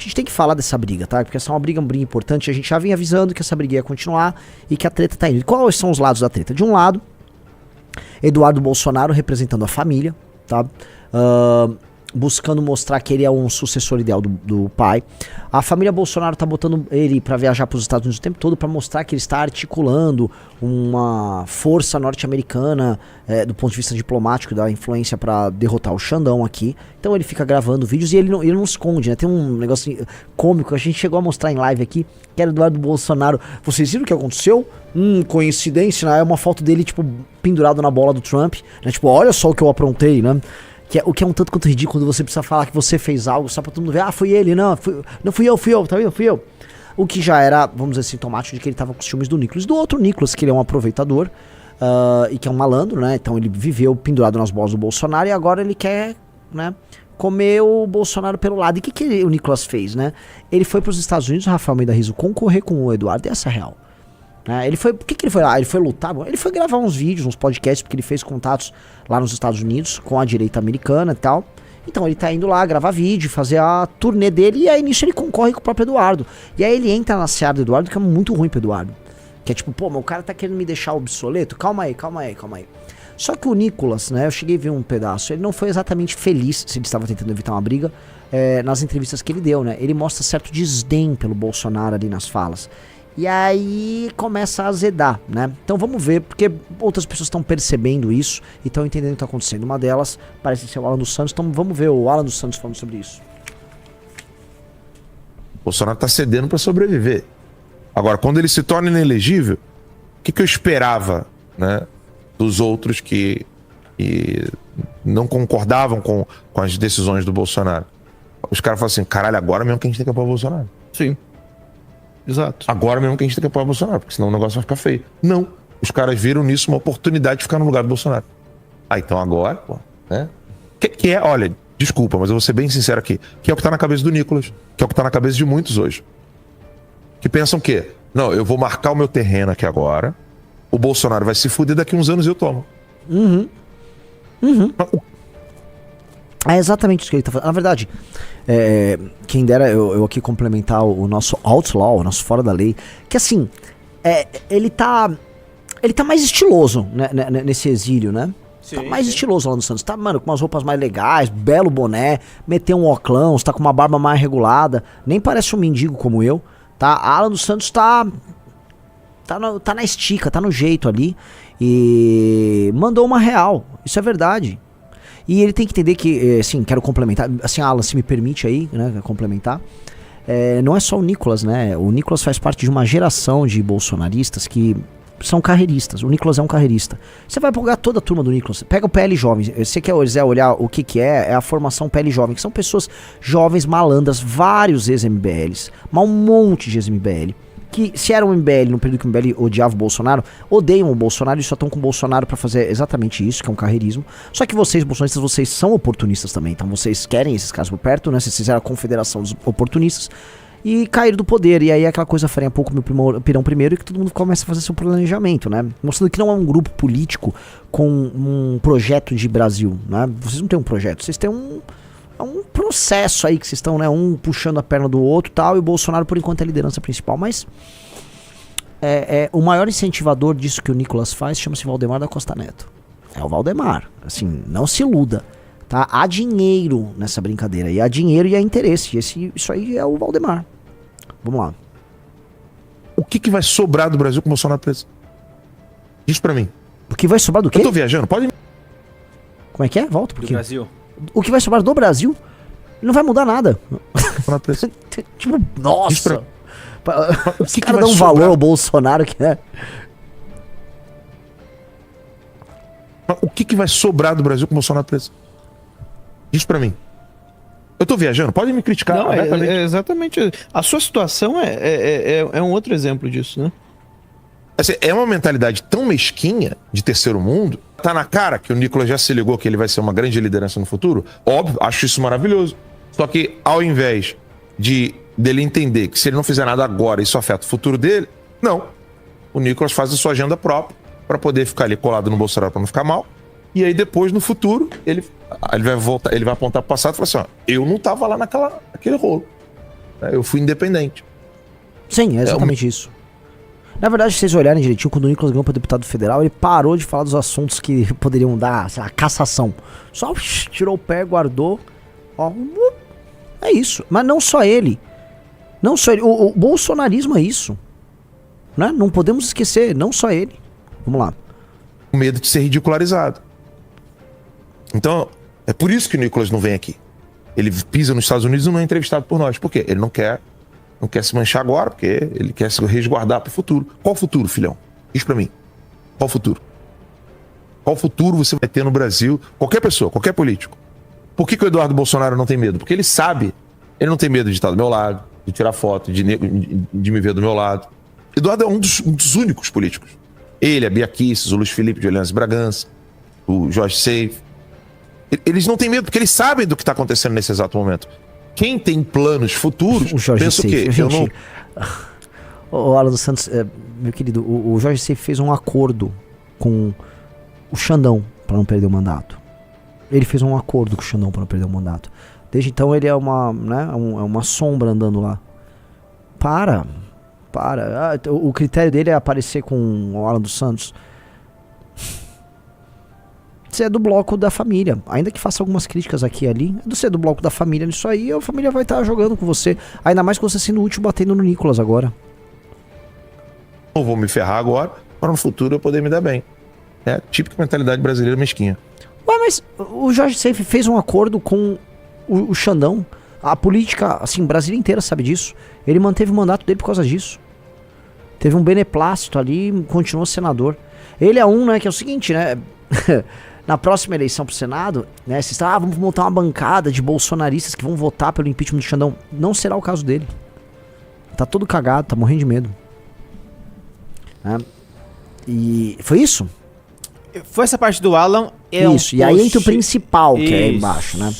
gente tem que falar dessa briga, tá? Porque essa é uma briga importante. A gente já vem avisando que essa briga ia continuar e que a treta tá indo. E quais são os lados da treta? De um lado, Eduardo Bolsonaro representando a família, tá? Buscando mostrar que ele é um sucessor ideal do pai. A família Bolsonaro tá botando ele pra viajar pros Estados Unidos o tempo todo pra mostrar que ele está articulando uma força norte-americana do ponto de vista diplomático, da influência pra derrotar o Xandão aqui. Então ele fica gravando vídeos e ele não esconde, né? Tem um negócio cômico, a gente chegou a mostrar em live aqui, que era Eduardo Bolsonaro. Vocês viram o que aconteceu? Coincidência, né? É uma foto dele, tipo, pendurado na bola do Trump, né? Tipo, olha só o que eu aprontei, né? O que é um tanto quanto ridículo quando você precisa falar que você fez algo só pra todo mundo ver, foi ele, não fui eu, tá vendo? Fui eu. O que já era, vamos dizer, sintomático de que ele tava com os ciúmes do Nicolas. Do outro Nicolas, que ele é um aproveitador e que é um malandro, né? Então ele viveu pendurado nas bolas do Bolsonaro e agora ele quer, né, comer o Bolsonaro pelo lado. E o que o Nicolas fez, né? Ele foi pros Estados Unidos, o Rafael Almeida Rizzo, concorrer com o Eduardo, e essa é a real. Por que ele foi lá? Ele foi lutar? Ele foi gravar uns vídeos, uns podcasts, porque ele fez contatos lá nos Estados Unidos com a direita americana e tal. Então ele tá indo lá gravar vídeo, fazer a turnê dele, e aí nisso ele concorre com o próprio Eduardo. E aí ele entra na seara do Eduardo, que é muito ruim pro Eduardo. Que é tipo, pô, mas o cara tá querendo me deixar obsoleto? Calma aí. Só que o Nicolas, né, eu cheguei a ver um pedaço, ele não foi exatamente feliz, se ele estava tentando evitar uma briga, nas entrevistas que ele deu, né. Ele mostra certo desdém pelo Bolsonaro ali nas falas. E aí começa a azedar, né? Então vamos ver, porque outras pessoas estão percebendo isso e estão entendendo o que está acontecendo. Uma delas parece ser o Alan dos Santos, então vamos ver o Alan dos Santos falando sobre isso. O Bolsonaro está cedendo para sobreviver. Agora, quando ele se torna inelegível, o que eu esperava, né, dos outros que não concordavam com as decisões do Bolsonaro? Os caras falam assim, caralho, agora mesmo que a gente tem que apoiar o Bolsonaro. Sim. Exato. Agora mesmo que a gente tem que apoiar o Bolsonaro, porque senão o negócio vai ficar feio. Não. Os caras viram nisso uma oportunidade de ficar no lugar do Bolsonaro. Então agora, pô, né? Que é, olha, desculpa, mas eu vou ser bem sincero aqui. Que é o que tá na cabeça do Nicolas. Que é o que tá na cabeça de muitos hoje. Que pensam que, não, eu vou marcar o meu terreno aqui agora, o Bolsonaro vai se fuder, daqui uns anos eu tomo. É exatamente isso que ele tá falando. Na verdade, quem dera eu aqui complementar o nosso outlaw, o nosso fora da lei, que assim, ele tá mais estiloso, né, nesse exílio, né? Sim, tá mais estiloso lá no Santos. Tá, mano, com umas roupas mais legais, belo boné, meteu um óculos, tá com uma barba mais regulada, nem parece um mendigo como eu, tá? A Alan dos Santos tá na estica, tá no jeito ali, e mandou uma real, isso é verdade. E ele tem que entender que, assim, quero complementar, assim, Alan, se me permite aí, né, complementar, não é só o Nicolas, né, o Nicolas faz parte de uma geração de bolsonaristas que são carreiristas, o Nicolas é um carreirista. Você vai pegar toda a turma do Nicolas, pega o PL Jovem, você quiser olhar o que é a formação PL Jovem, que são pessoas jovens, malandras, vários ex-MBLs, mas um monte de ex-MBL, que se era um MBL no período que o MBL odiava o Bolsonaro, odeiam o Bolsonaro e só estão com o Bolsonaro pra fazer exatamente isso, que é um carreirismo. Só que vocês, bolsonaristas, vocês são oportunistas também, então vocês querem esses caras por perto, né? Vocês fizeram a confederação dos oportunistas e caíram do poder, e aí aquela coisa farinha pouco meu pirão primeiro, e que todo mundo começa a fazer seu planejamento, né? Mostrando que não é um grupo político com um projeto de Brasil, né? Vocês não têm um projeto, vocês têm um processo aí que vocês estão, né, um puxando a perna do outro e tal, e o Bolsonaro por enquanto é a liderança principal, mas o maior incentivador disso que o Nicolas faz chama-se Valdemar da Costa Neto. É o Valdemar, assim, não se iluda, tá? Há dinheiro nessa brincadeira, e há dinheiro e há interesse, e isso aí é o Valdemar. Vamos lá. O que vai sobrar do Brasil com o Bolsonaro preso? Diz pra mim. O que vai sobrar do quê? Eu tô viajando, pode... Como é que é? Volta, porque... Do Brasil. O que vai sobrar do Brasil não vai mudar nada. Tipo, nossa. Os caras dão valor ao Bolsonaro que é. O que vai sobrar do Brasil com o Bolsonaro preso? Diz pra mim. Eu tô viajando, pode me criticar. Não, exatamente. A sua situação é um outro exemplo disso, né? Assim, é uma mentalidade tão mesquinha de terceiro mundo. Tá na cara que o Nicolas já se ligou que ele vai ser uma grande liderança no futuro. Óbvio, acho isso maravilhoso. Só que ao invés dele entender que se ele não fizer nada agora, isso afeta o futuro dele, não. O Nicolas faz a sua agenda própria para poder ficar ali colado no Bolsonaro para não ficar mal. E aí depois, no futuro, ele vai voltar, ele vai apontar pro passado e falar assim, ó, eu não tava lá naquele rolo. Eu fui independente. Sim, é exatamente isso. Na verdade, se vocês olharem direitinho, quando o Nicolas ganhou para deputado federal, ele parou de falar dos assuntos que poderiam dar, sei lá, cassação. Só tirou o pé, guardou. Ó, é isso. Mas não só ele. Não só ele. O bolsonarismo é isso. Né? Não podemos esquecer, não só ele. Vamos lá. Com medo de ser ridicularizado. Então, é por isso que o Nicolas não vem aqui. Ele pisa nos Estados Unidos e não é entrevistado por nós. Por quê? Ele não quer se manchar agora, porque ele quer se resguardar para o futuro. Qual futuro, filhão? Diz para mim. Qual futuro? Qual futuro você vai ter no Brasil? Qualquer pessoa, qualquer político. Por que o Eduardo Bolsonaro não tem medo? Porque ele sabe. Ele não tem medo de estar do meu lado, de tirar foto, de me ver do meu lado. Eduardo é um dos únicos políticos. Ele, a Bia Kicis, o Luiz Felipe de Orleans Bragança, o Jorge Seif. Eles não têm medo, porque eles sabem do que está acontecendo nesse exato momento. Quem tem planos futuros, pensa o quê? Gente, o Alan dos Santos, meu querido, o Jorge Seif fez um acordo com o Xandão para não perder o mandato. Ele fez um acordo com o Xandão para não perder o mandato. Desde então ele é uma sombra andando lá. Para. O critério dele é aparecer com o Alan dos Santos. Você é do bloco da família. Ainda que faça algumas críticas aqui e ali, você é do bloco da família nisso aí, a família vai estar jogando com você. Ainda mais que você sendo útil batendo no Nicolas agora. Não vou me ferrar agora, para no futuro eu poder me dar bem. É típica mentalidade brasileira mesquinha. Ué, mas o Jorge Seif fez um acordo com o Xandão. A política, assim, Brasília inteira sabe disso. Ele manteve o mandato dele por causa disso. Teve um beneplácito ali, continuou senador. Ele é né, que é o seguinte, né... Na próxima eleição pro Senado, né, vocês estão, vamos montar uma bancada de bolsonaristas que vão votar pelo impeachment do Xandão. Não será o caso dele. Tá todo cagado, tá morrendo de medo. Né? E foi isso? Foi essa parte do Alan. Isso, e aí entra o principal, que é aí embaixo, né?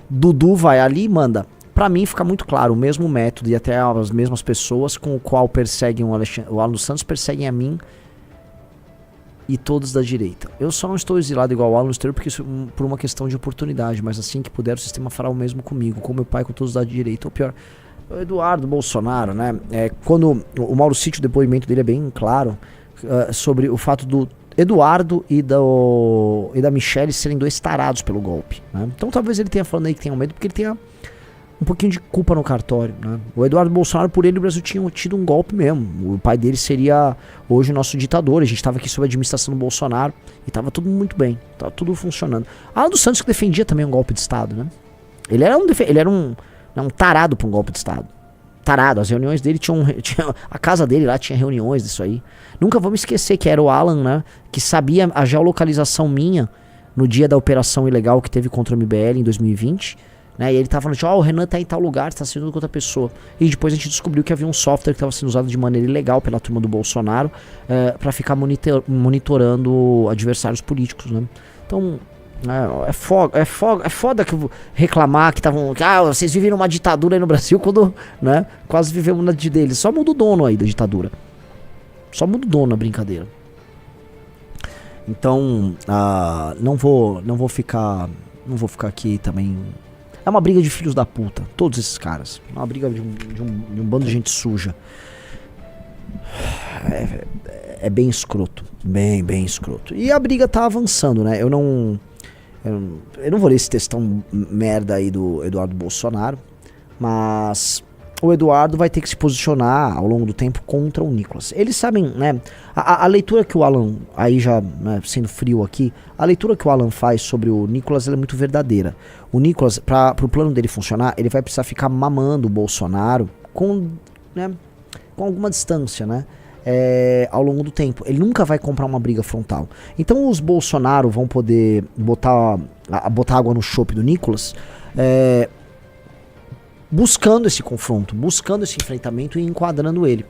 Dudu vai ali e manda. Pra mim fica muito claro, o mesmo método e até as mesmas pessoas com o qual perseguem o Alan dos Santos perseguem a mim e todos da direita. Eu só não estou exilado igual o Alan no exterior porque isso, por uma questão de oportunidade, mas assim que puder o sistema fará o mesmo comigo, com meu pai, com todos da direita. Ou pior, o Eduardo Bolsonaro, né? Quando o Mauro Cid, o depoimento dele é bem claro sobre o fato do Eduardo e da Michelle serem dois tarados pelo golpe, né? Então talvez ele tenha falando aí que tenha medo porque ele tenha um pouquinho de culpa no cartório, né? O Eduardo Bolsonaro, por ele, o Brasil tinha tido um golpe mesmo. O pai dele seria hoje o nosso ditador. A gente estava aqui sob a administração do Bolsonaro e estava tudo muito bem, estava tudo funcionando. Alan dos Santos que defendia também um golpe de Estado, né? Ele era um tarado para um golpe de Estado. Tarado, as reuniões dele tinham a casa dele lá tinha reuniões disso aí. Nunca vou me esquecer que era o Alan, né, que sabia a geolocalização minha no dia da operação ilegal que teve contra o MBL em 2020. Né, e ele tava falando, o Renan tá em tal lugar, tá sendo com outra pessoa. E depois a gente descobriu que havia um software que estava sendo usado de maneira ilegal pela turma do Bolsonaro para ficar monitorando adversários políticos, né? Então, é foda que reclamar que estavam. Vocês vivem numa ditadura aí no Brasil quando, né, quase vivemos na de deles. Só muda o dono aí da ditadura. Só muda o dono na brincadeira. Então, não vou ficar aqui também. É uma briga de filhos da puta, todos esses caras. É uma briga de um bando de gente suja. É bem escroto. Bem escroto. E a briga tá avançando, né? Eu não vou ler esse textão merda aí do Eduardo Bolsonaro. Mas o Eduardo vai ter que se posicionar ao longo do tempo contra o Nicolas. Eles sabem, né? A leitura que o Alan, aí já, né, sendo frio aqui, a leitura que o Alan faz sobre o Nicolas ela é muito verdadeira. O Nicolas, pro plano dele funcionar, ele vai precisar ficar mamando o Bolsonaro com alguma distância, né? Ao longo do tempo. Ele nunca vai comprar uma briga frontal. Então os Bolsonaro vão poder botar água no chope do Nicolas, buscando esse confronto, buscando esse enfrentamento e enquadrando ele.